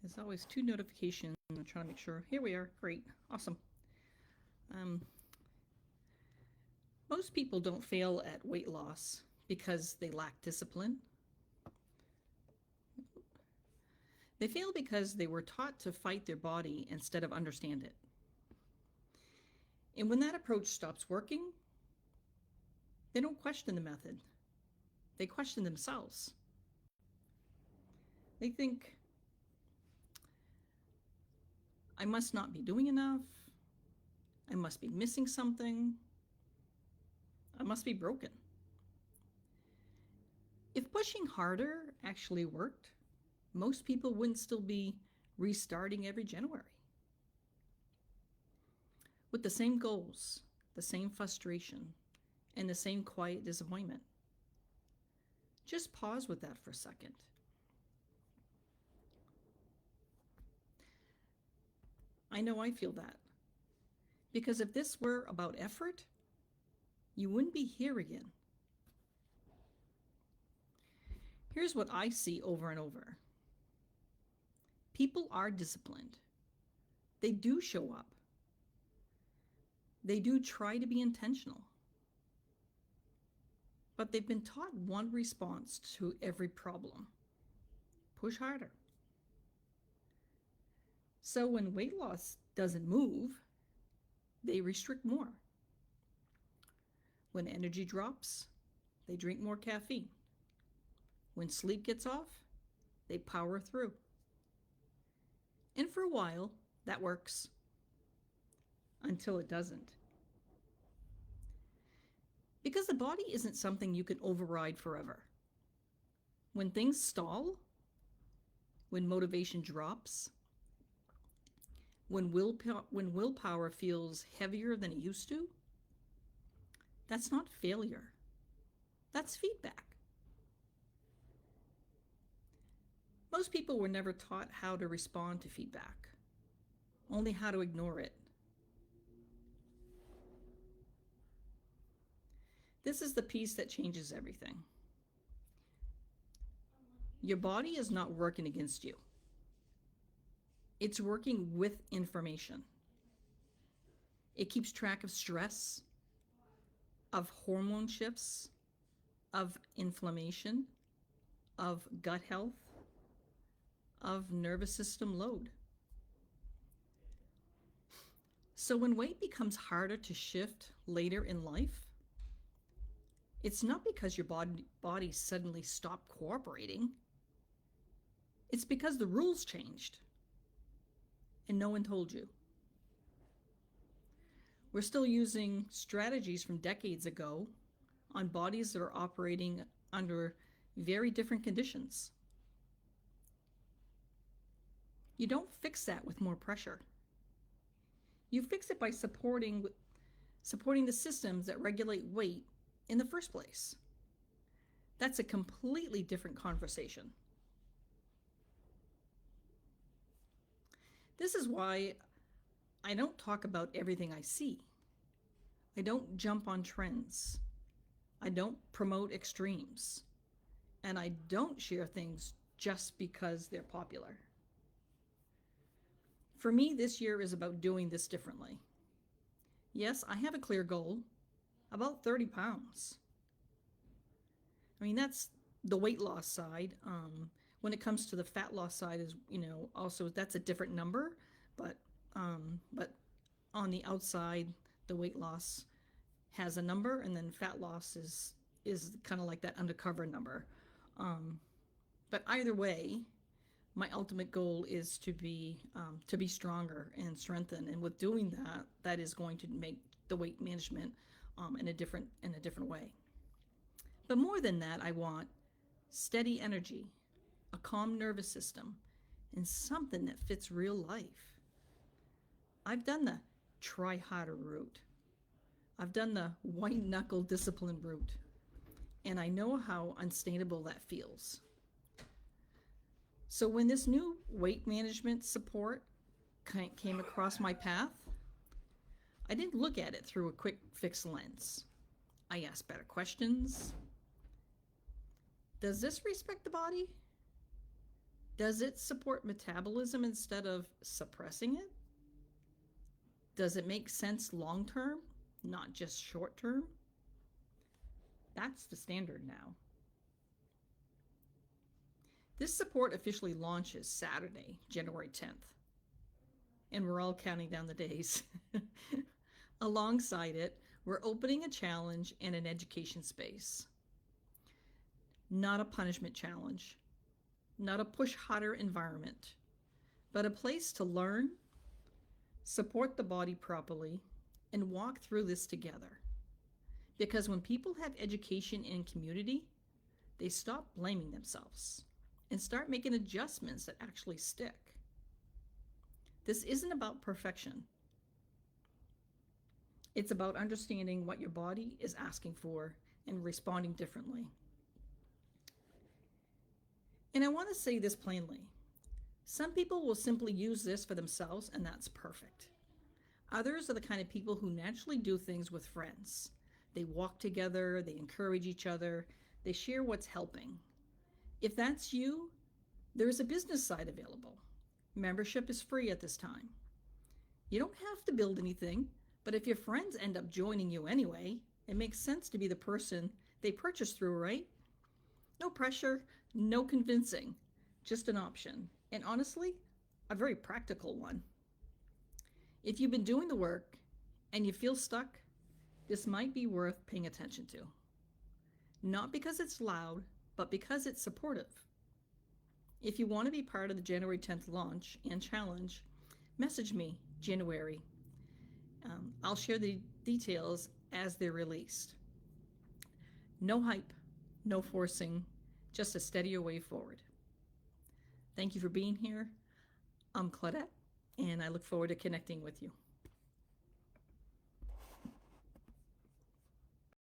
There's always two notifications. I'm trying to make sure. Here we are. Great. Awesome. Um, Most people don't fail at weight loss because they lack discipline. They fail because they were taught to fight their body instead of understand it. And when that approach stops working, they don't question the method. They question themselves. They think, I must not be doing enough. I must be missing something. I must be broken. If pushing harder actually worked, most people wouldn't still be restarting every January. With the same goals, the same frustration, and the same quiet disappointment. Just pause with that for a second. I know I feel that. Because if this were about effort, you wouldn't be here again. Here's what I see over and over. People are disciplined. They do show up. They do try to be intentional. But they've been taught one response to every problem. Push harder. So when weight loss doesn't move, they restrict more. When energy drops, they drink more caffeine. When sleep gets off, they power through. And for a while, that works. Until it doesn't. Because the body isn't something you can override forever. When things stall, when motivation drops, when willpower feels heavier than it used to, that's not failure. That's feedback. Most people were never taught how to respond to feedback, only how to ignore it. This is the piece that changes everything. Your body is not working against you. It's working with information. It keeps track of stress, of hormone shifts, of inflammation, of gut health, of nervous system load. So when weight becomes harder to shift later in life, it's not because your body suddenly stopped cooperating. It's because the rules changed and no one told you. We're still using strategies from decades ago on bodies that are operating under very different conditions. You don't fix that with more pressure. You fix it by supporting the systems that regulate weight in the first place. That's a completely different conversation. This is why I don't talk about everything I see. I don't jump on trends. I don't promote extremes. And I don't share things just because they're popular. For me, this year is about doing this differently. Yes, I have a clear goal, about 30 pounds. I mean, that's the weight loss side. When it comes to the fat loss side, is also that's a different number, but on the outside, the weight loss has a number, and then fat loss is kind of like that undercover number. But either way, my ultimate goal is to be stronger and strengthen, and with doing that, that is going to make the weight management in a different way. But more than that, I want steady energy, a calm nervous system, and something that fits real life. I've done the try harder route. I've done the white knuckle discipline route, and I know how unsustainable that feels. So when this new weight management support came across my path, I didn't look at it through a quick fix lens. I asked better questions. Does this respect the body? Does it support metabolism instead of suppressing it? Does it make sense long term, not just short term? That's the standard now. This support officially launches Saturday, January 10th, and we're all counting down the days. Alongside it, we're opening a challenge and an education space. Not a punishment challenge, not a push harder environment, but a place to learn, support the body properly, and walk through this together. Because when people have education and community, they stop blaming themselves and start making adjustments that actually stick. This isn't about perfection. It's about understanding what your body is asking for and responding differently. And I want to say this plainly. Some people will simply use this for themselves, and that's perfect. Others are the kind of people who naturally do things with friends. They walk together, they encourage each other, they share what's helping. If that's you, there is a business side available. Membership is free at this time. You don't have to build anything, but if your friends end up joining you anyway, it makes sense to be the person they purchase through, right? No pressure, no convincing, just an option. And honestly, a very practical one. If you've been doing the work and you feel stuck, this might be worth paying attention to. Not because it's loud, but because it's supportive. If you want to be part of the January 10th launch and challenge, message me January. I'll share the details as they're released. No hype, no forcing, just a steadier way forward. Thank you for being here. I'm Claudette, and I look forward to connecting with you.